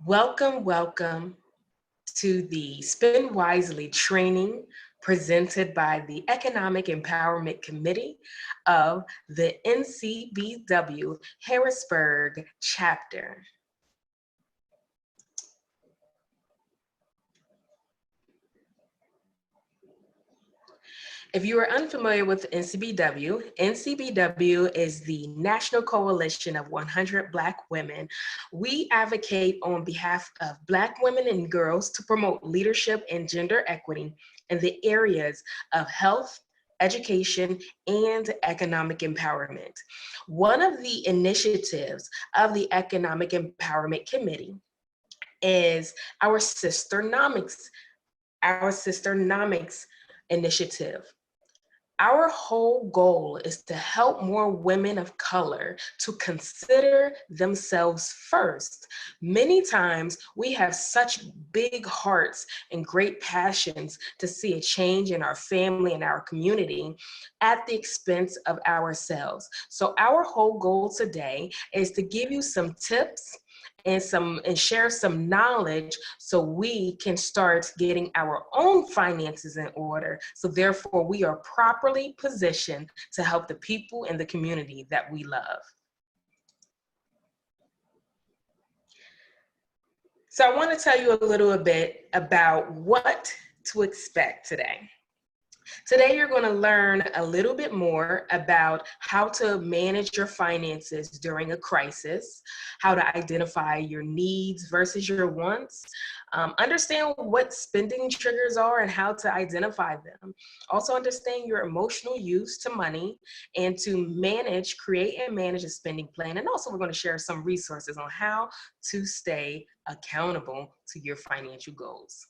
Welcome, welcome to the Spend Wisely training presented by the Economic Empowerment Committee of the NCBW Harrisburg chapter. If you are unfamiliar with NCBW is the National Coalition of 100 Black Women. We advocate on behalf of Black women and girls to promote leadership and gender equity in the areas of health, education, and economic empowerment. One of the initiatives of the Economic Empowerment Committee is our Sisternomics initiative. Our whole goal is to help more women of color to consider themselves first. Many times we have such big hearts and great passions to see a change in our family and our community at the expense of ourselves. So our whole goal today is to give you some tips and share some knowledge so we can start getting our own finances in order. So therefore we are properly positioned to help the people in the community that we love. So I want to tell you a little bit about what to expect today. Today, you're going to learn a little bit more about how to manage your finances during a crisis, how to identify your needs versus your wants, understand what spending triggers are and how to identify them. Also understand your emotional use to money and to create and manage a spending plan. And also we're going to share some resources on how to stay accountable to your financial goals.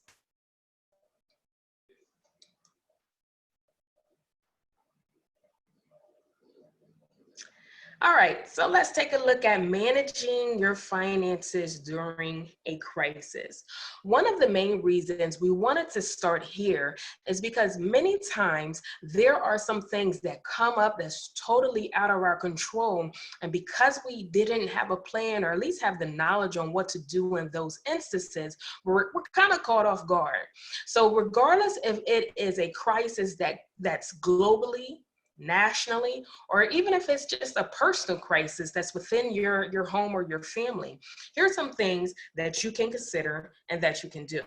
All right, so let's take a look at managing your finances during a crisis. One of the main reasons we wanted to start here is because many times there are some things that come up that's totally out of our control. And because we didn't have a plan or at least have the knowledge on what to do in those instances, we're kind of caught off guard. So regardless if it is a crisis that's globally, nationally, or even if it's just a personal crisis that's within your home or your family, here are some things that you can consider and that you can do.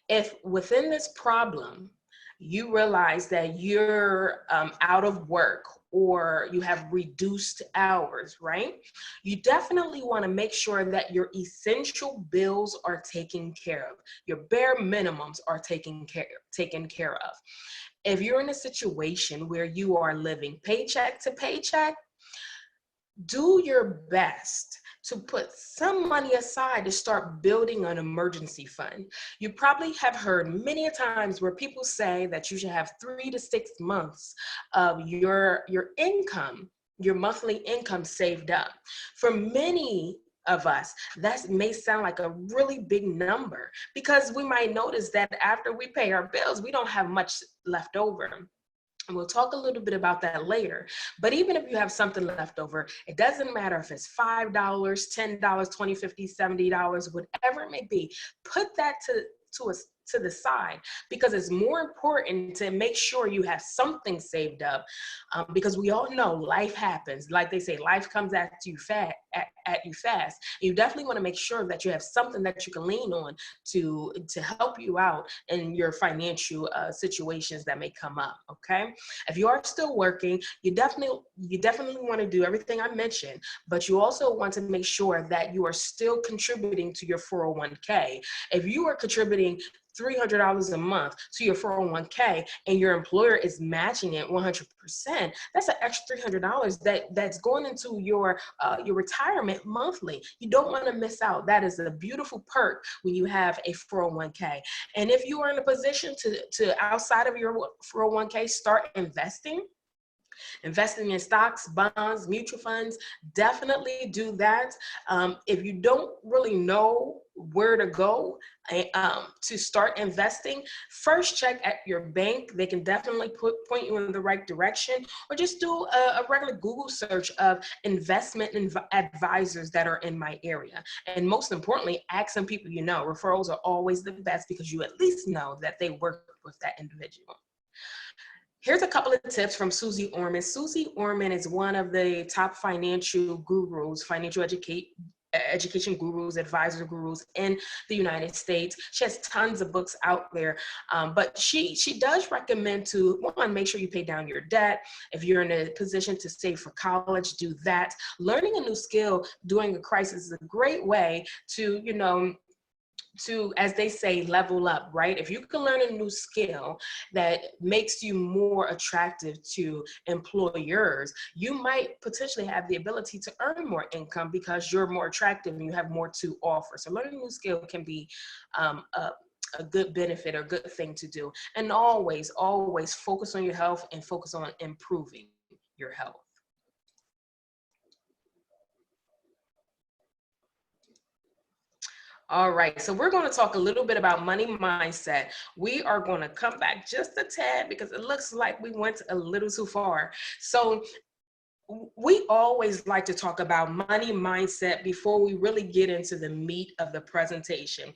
If within this problem, you realize that you're out of work or you have reduced hours, right? You definitely want to make sure that your essential bills are taken care of. Your bare minimums are taken care of. If you're in a situation where you are living paycheck to paycheck, do your best to put some money aside to start building an emergency fund. You probably have heard many times where people say that you should have 3 to 6 months of your income, your monthly income saved up. For many of us, that may sound like a really big number because we might notice that after we pay our bills, we don't have much left over. And we'll talk a little bit about that later. But even if you have something left over, it doesn't matter if it's $5, $10, $20, $50, $70, whatever it may be, put that to the side, because it's more important to make sure you have something saved up, because we all know life happens. Like they say, life comes at you fast. You definitely want to make sure that you have something that you can lean on to help you out in your financial situations that may come up. Okay, if you are still working, you definitely want to do everything I mentioned, but you also want to make sure that you are still contributing to your 401k. If you are contributing $300 a month to your 401k and your employer is matching it 100%, that's an extra $300 that's going into your retirement monthly. You don't want to miss out. That is a beautiful perk when you have a 401k. And if you are in a position to outside of your 401k start investing, Investing in stocks, bonds, mutual funds, definitely do that. If you don't really know where to go to start investing, first check at your bank. They can definitely point you in the right direction, or just do a regular Google search of investment advisors that are in my area. And most importantly, ask some people you know. Referrals are always the best because you at least know that they work with that individual. Here's a couple of tips from Susie Orman. Susie Orman is one of the top financial gurus, education gurus, advisor gurus in the United States. She has tons of books out there, but she does recommend to, one, make sure you pay down your debt. If you're in a position to save for college, do that. Learning a new skill during a crisis is a great way to, as they say, level up, right? If you can learn a new skill that makes you more attractive to employers, you might potentially have the ability to earn more income because you're more attractive and you have more to offer. So learning a new skill can be a good benefit or good thing to do. And always, always focus on your health and focus on improving your health. All right, so we're going to talk a little bit about money mindset. We are going to come back just a tad because it looks like we went a little too far. So we always like to talk about money mindset before we really get into the meat of the presentation.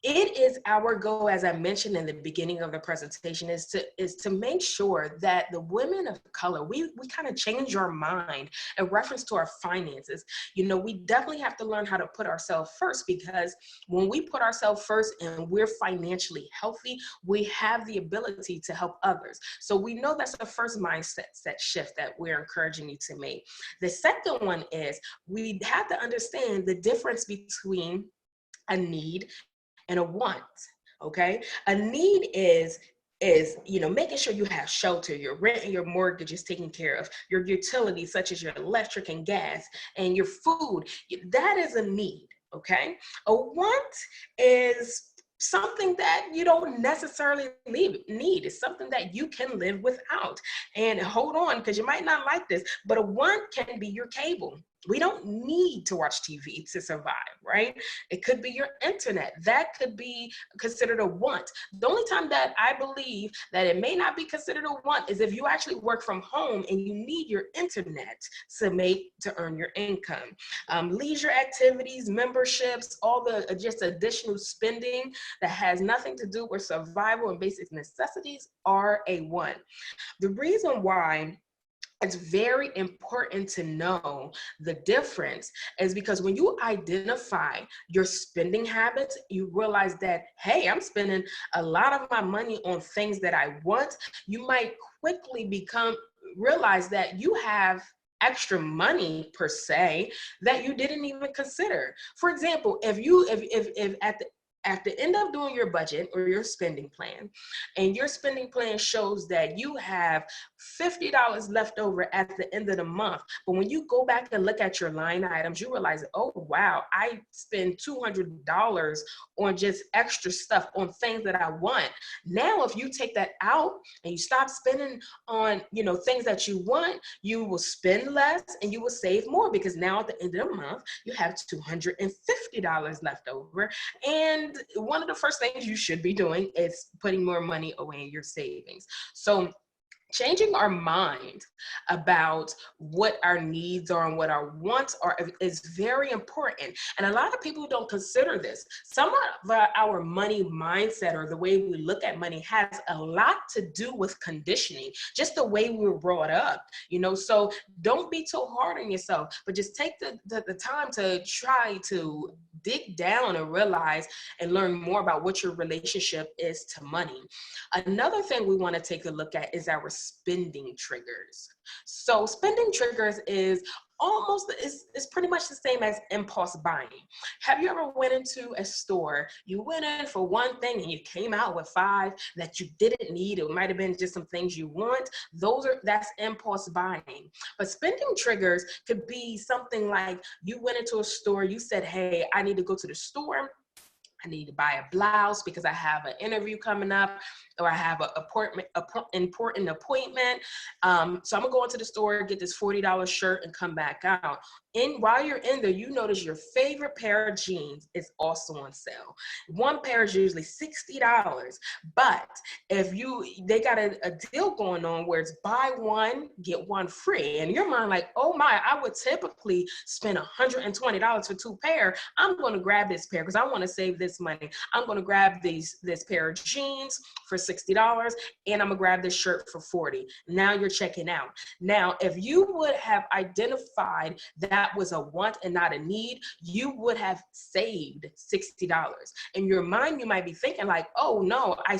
It is our goal, as I mentioned in the beginning of the presentation, is to make sure that the women of color, we kind of change our mind in reference to our finances. We definitely have to learn how to put ourselves first, because when we put ourselves first and we're financially healthy, we have the ability to help others. So we know that's the first mindset shift that we're encouraging you to make. The second one is we have to understand the difference between a need and a want. Okay, a need is making sure you have shelter, your rent and your mortgage is taken care of, your utilities such as your electric and gas, and your food. That is a need. Okay, a want is something that you don't necessarily need. It's something that you can live without. And hold on, because you might not like this, but a want can be your cable. We don't need to watch TV to survive, right? It could be your internet. That could be considered a want. The only time that I believe that it may not be considered a want is if you actually work from home and you need your internet to earn your income. Leisure activities, memberships, all the just additional spending that has nothing to do with survival and basic necessities are a want. The reason why it's very important to know the difference is because when you identify your spending habits, you realize that, hey, I'm spending a lot of my money on things that I want. You might quickly realize that you have extra money per se that you didn't even consider. For example, if at the end of doing your budget or your spending plan, and your spending plan shows that you have $50 left over at the end of the month, but when you go back and look at your line items, you realize, oh wow, I spend $200 on just extra stuff on things that I want. Now, if you take that out and you stop spending on things that you want, you will spend less and you will save more, because now at the end of the month you have $250 left over. And one of the first things you should be doing is putting more money away in your savings. So changing our mind about what our needs are and what our wants are is very important. And a lot of people don't consider this. Some of our money mindset, or the way we look at money, has a lot to do with conditioning, just the way we were brought up, so don't be too hard on yourself, but just take the time to try to dig down and realize and learn more about what your relationship is to money. Another thing we want to take a look at is our spending triggers. So spending triggers is pretty much the same as impulse buying. Have you ever went into a store, you went in for one thing and you came out with 5 that you didn't need? It might have been just some things you want. That's impulse buying. But spending triggers could be something like you went into a store, you said, hey, I need to go to the store. I need to buy a blouse because I have an interview coming up, or I have an important appointment. So I'm gonna go into the store, get this $40 shirt and come back out. And while you're in there, you notice your favorite pair of jeans is also on sale. One pair is usually $60, but if they got a deal going on where it's buy one, get one free. And your mind like, oh my, I would typically spend $120 for two pair. I'm gonna grab this pair because I wanna save this money. I'm gonna grab this pair of jeans for $60 and I'm gonna grab this shirt for $40. Now you're checking out. Now, if you would have identified that was a want and not a need, you would have saved $60. In your mind, you might be thinking like, oh no, I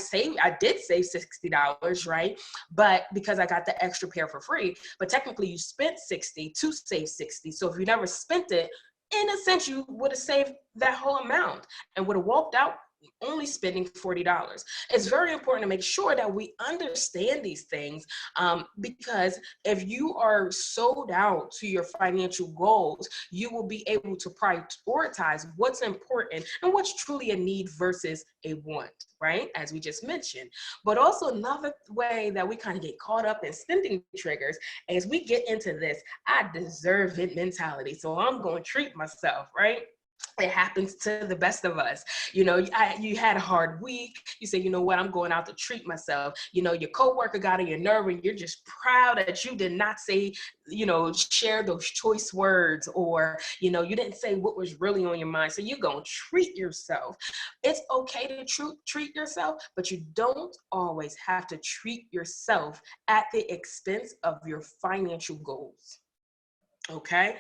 did save $60, right? But because I got the extra pair for free, but technically you spent 60 to save 60. So if you never spent it, in a sense, you would have saved that whole amount and would have walked out only spending $40. It's very important to make sure that we understand these things, because if you are sold out to your financial goals, you will be able to prioritize what's important and what's truly a need versus a want, right? As we just mentioned. But also another way that we kind of get caught up in spending triggers, as we get into this, I deserve it mentality. So I'm going to treat myself, right? It happens to the best of us. You know, you had a hard week. You say, you know what, I'm going out to treat myself. You know, your coworker got on your nerve and you're just proud that you did not say, you know, share those choice words, or, you know, you didn't say what was really on your mind. So you're going to treat yourself. It's okay to treat yourself, but you don't always have to treat yourself at the expense of your financial goals. Okay?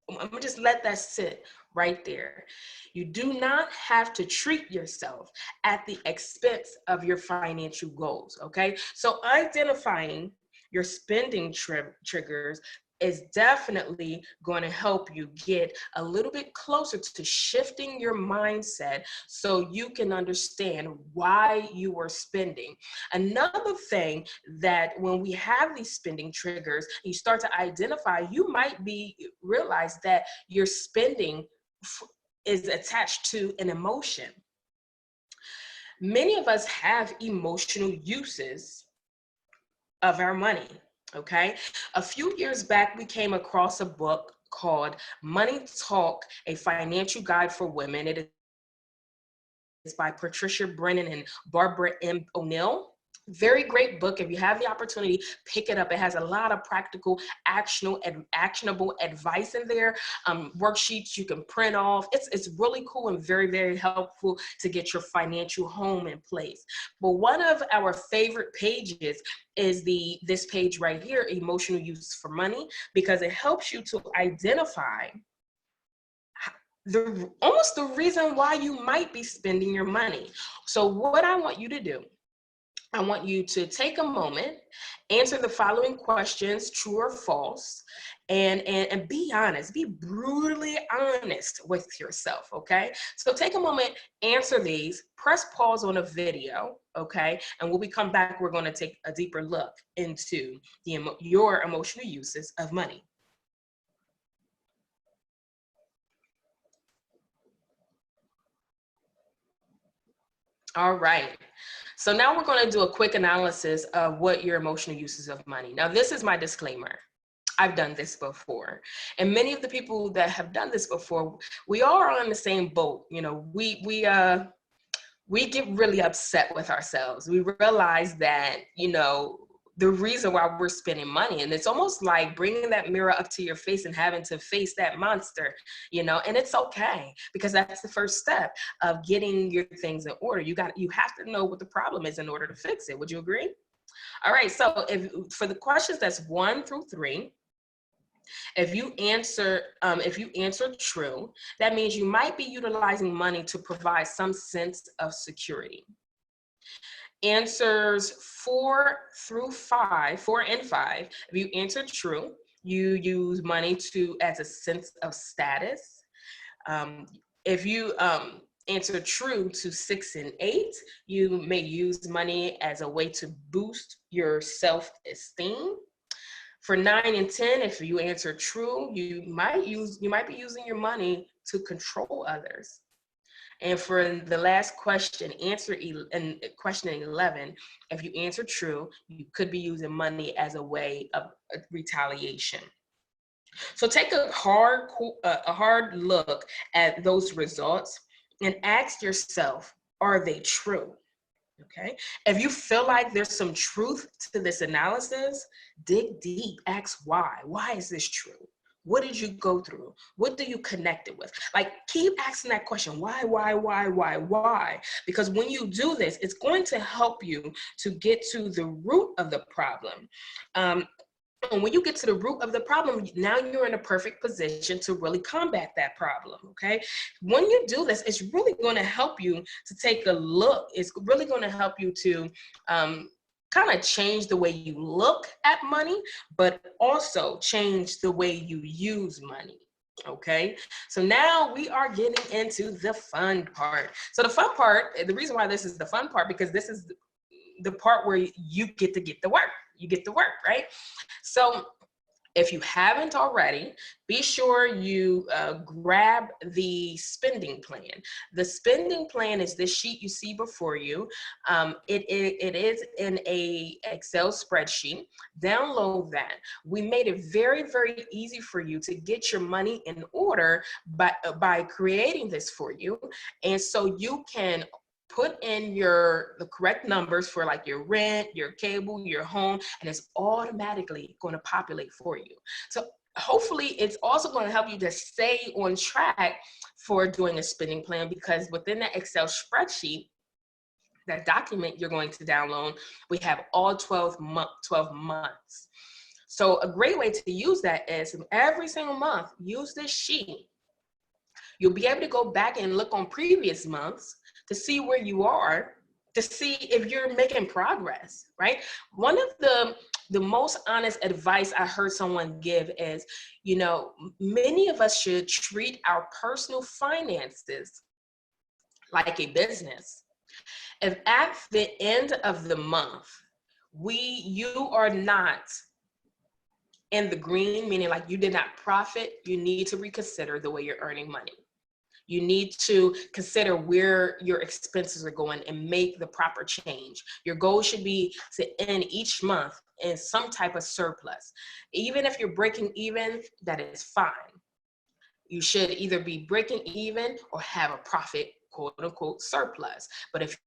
I'm gonna just let that sit right there. You do not have to treat yourself at the expense of your financial goals, okay? So identifying your spending triggers is definitely going to help you get a little bit closer to shifting your mindset so you can understand why you are spending. Another thing that when we have these spending triggers, you start to identify, you might realize that your spending is attached to an emotion. Many of us have emotional uses of our money. Okay. A few years back, we came across a book called Money Talk, a Financial Guide for Women. It is by Patricia Brennan and Barbara M. O'Neill. Very great book. If you have the opportunity, pick it up. It has a lot of practical, actionable advice in there, worksheets you can print off. It's really cool and very, very helpful to get your financial home in place. But one of our favorite pages is this page right here, Emotional Use for Money, because it helps you to identify almost the reason why you might be spending your money. So what I want you to do, I want you to take a moment, answer the following questions, true or false, and be honest, be brutally honest with yourself, okay? So take a moment, answer these, press pause on a video, okay? And when we come back, we're gonna take a deeper look into your emotional uses of money. All right. So now we're going to do a quick analysis of what your emotional uses of money. Now, this is my disclaimer. I've done this before. And many of the people that have done this before, we are on the same boat. You know, we get really upset with ourselves. We realize that, you know, the reason why we're spending money, and it's almost like bringing that mirror up to your face and having to face that monster, you know, and it's okay, because that's the first step of getting your things in order. You have to know what the problem is in order to fix it. Would you agree? All right, so for the questions that's 1 through 3, if you answer true, that means you might be utilizing money to provide some sense of security. Answers 4 and 5, if you answer true, you use money as a sense of status. If you answer true to 6 and 8, you may use money as a way to boost your self-esteem. For 9 and 10, if you answer true, you might be using your money to control others. And for the last question, and question 11, if you answer true, you could be using money as a way of retaliation. So take a hard look at those results and ask yourself, are they true? Okay. If you feel like there's some truth to this analysis, dig deep, ask why. Why is this true? What did you go through? What do you connect it with? Like, keep asking that question. Why? Because when you do this, it's going to help you to get to the root of the problem. And when you get to the root of the problem, now you're in a perfect position to really combat that problem, okay? When you do this, it's really going to help you to take a look. It's really going to help you to kind of change the way you look at money, but also change the way you use money. Okay, so now we are getting into the fun part. So the fun part, the reason why this is the fun part, because this is the part where you get to get the work. You get the work, right? So if you haven't already, be sure you grab the spending plan. The spending plan is this sheet you see before you. It is in a Excel spreadsheet. Download that. We made it very, very easy for you to get your money in order by creating this for you. And so you can put in the correct numbers for like your rent, your cable, your home, and it's automatically going to populate for you. So hopefully it's also going to help you to stay on track for doing a spending plan, because within that Excel spreadsheet, that document you're going to download, we have all 12 months. So a great way to use that is every single month, use this sheet. You'll be able to go back and look on previous months to see where you are, to see if you're making progress, right? One of the most honest advice I heard someone give is, many of us should treat our personal finances like a business. If at the end of the month, you are not in the green, meaning like you did not profit, you need to reconsider the way you're earning money. You need to consider where your expenses are going and make the proper change. Your goal should be to end each month in some type of surplus. Even if you're breaking even, that is fine. You should either be breaking even or have a profit, quote unquote, surplus. But if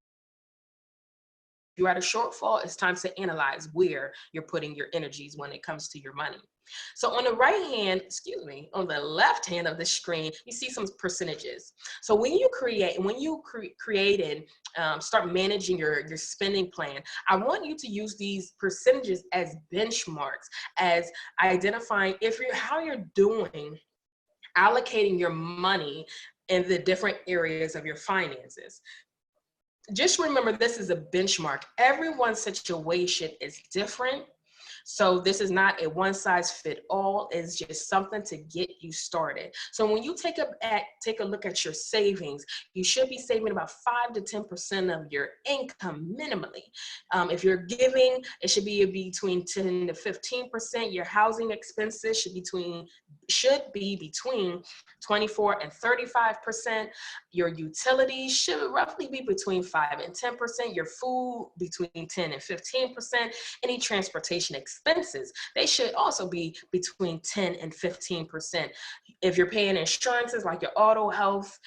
you're at a shortfall, it's time to analyze where you're putting your energies when it comes to your money. So on the on the left hand of the screen, you see some percentages. So when you create and start managing your spending plan, I want you to use these percentages as benchmarks, as identifying how you're doing allocating your money in the different areas of your finances. Just remember, this is a benchmark. Everyone's situation is different. So this is not a one size fit all. It's just something to get you started. So when you take a look at your savings, you should be saving about 5 to 10% of your income minimally. If you're giving, it should be between 10 to 15%. Your housing expenses should be between 24 and 35%. Your utilities should roughly be between 5 and 10%. Your food between 10 and 15%. Any transportation expenses, they should also be between 10 and 15%. If you're paying insurances like your auto, health,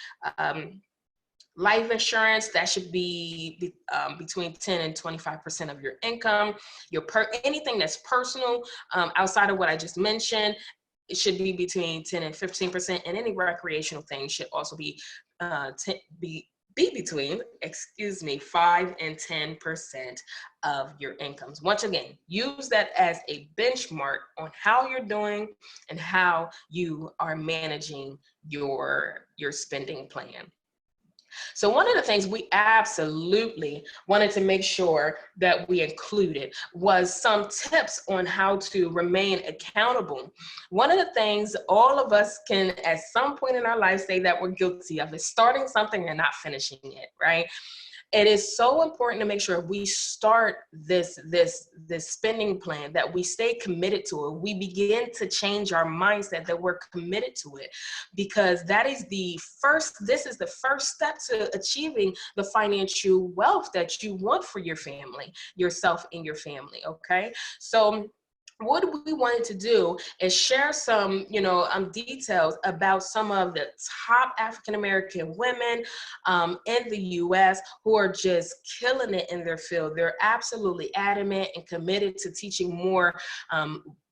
life insurance, that should be between 10 and 25% of your income. Anything that's personal outside of what I just mentioned, it should be between 10 and 15%, and any recreational things should also be between 5 and 10% of your incomes. Once again, use that as a benchmark on how you're doing and how you are managing your spending plan. So one of the things we absolutely wanted to make sure that we included was some tips on how to remain accountable. One of the things all of us can at some point in our life say that we're guilty of is starting something and not finishing it, right? it is so important to make sure we start this spending plan, that we stay committed to it. We begin to change our mindset that we're committed to it, because this is the first step to achieving the financial wealth that you want for your family, yourself and your family. Okay, so what we wanted to do is share some, details about some of the top African American women in the U.S. who are just killing it in their field. They're absolutely adamant and committed to teaching more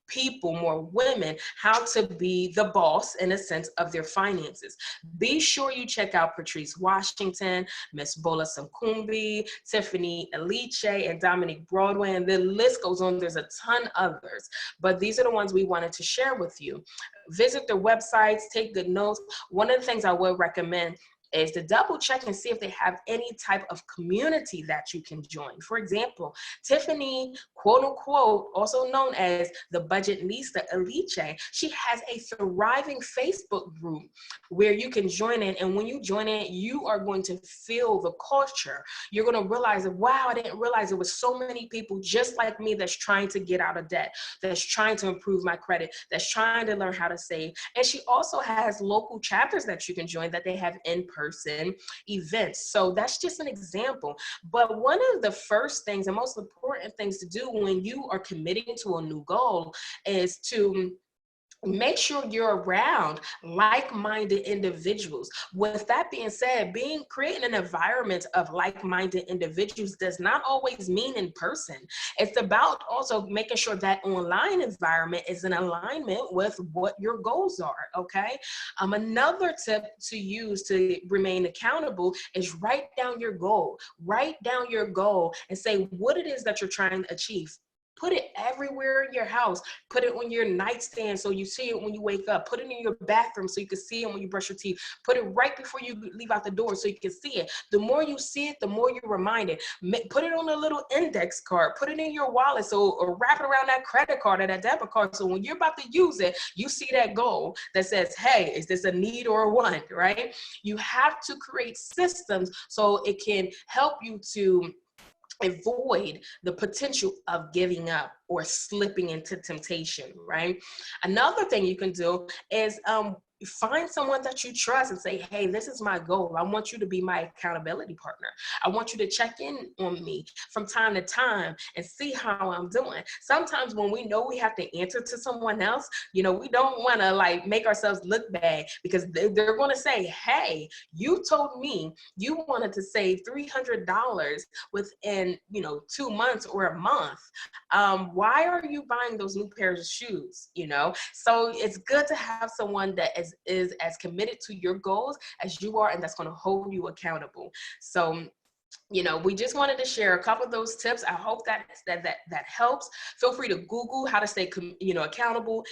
people, more women, how to be the boss in a sense of their finances. Be sure you check out Patrice Washington, Miss Bola Sankumbi, Tiffany Eliche, and Dominique Broadway, and the list goes on. There's a ton others, but these are the ones we wanted to share with you. Visit their websites, take good notes. One of the things I would recommend is to double check and see if they have any type of community that you can join. For example, Tiffany, quote unquote, also known as the Budgetnista Eliche, she has a thriving Facebook group where you can join in. And when you join in, you are going to feel the culture. You're going to realize that, wow, I didn't realize there was so many people just like me that's trying to get out of debt, that's trying to improve my credit, that's trying to learn how to save. And she also has local chapters that you can join that they have in-person events. So that's just an example. But one of the first things and most important things to do when you are committing to a new goal is to make sure you're around like-minded individuals. With that being said, creating an environment of like-minded individuals does not always mean in person. It's about also making sure that online environment is in alignment with what your goals are. Okay. Another tip to use to remain accountable is write down your goal. Write down your goal and say what it is that you're trying to achieve. Put it everywhere in your house. Put it on your nightstand so you see it when you wake up. Put it in your bathroom so you can see it when you brush your teeth. Put it right before you leave out the door so you can see it. The more you see it, the more you're reminded. Put it on a little index card. Put it in your wallet, or wrap it around that credit card or that debit card, so when you're about to use it, you see that goal that says, hey, is this a need or a want, right? You have to create systems so it can help you to avoid the potential of giving up or slipping into temptation, right? Another thing you can do is find someone that you trust and say, hey, this is my goal. I want you to be my accountability partner. I want you to check in on me from time to time and see how I'm doing. Sometimes when we know we have to answer to someone else, we don't want to like make ourselves look bad, because they're going to say, hey, you told me you wanted to save $300 within 2 months or a month. Why are you buying those new pairs of shoes? So it's good to have someone that is as committed to your goals as you are, and that's going to hold you accountable. So we just wanted to share a couple of those tips. I hope that helps. Feel free to Google how to stay accountable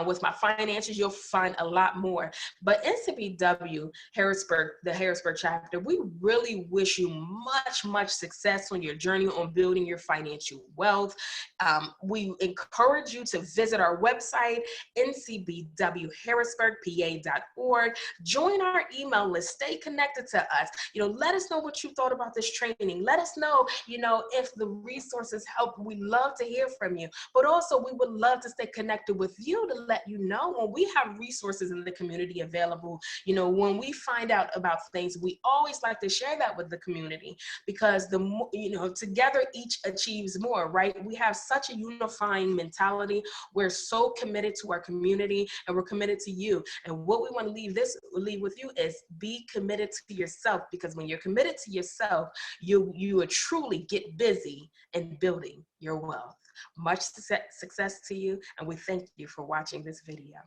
with my finances. You'll find a lot more. But NCBW Harrisburg, the Harrisburg chapter, we really wish you much success on your journey on building your financial wealth. We encourage you to visit our website, ncbwharrisburgpa.org. Join our email list. Stay connected to us. Let us know what you thought about this training. Let us know, if the resources help. We love to hear from you. But also, we would love to stay connected with you to let you know when we have resources in the community available. When we find out about things, we always like to share that with the community, because the more, together each achieves more, right? We have such a unifying mentality. We're so committed to our community, and we're committed to you. And what we want to leave with you is be committed to yourself, because when you're committed to yourself, you will truly get busy in building your wealth. Much success to you, and we thank you for watching this video.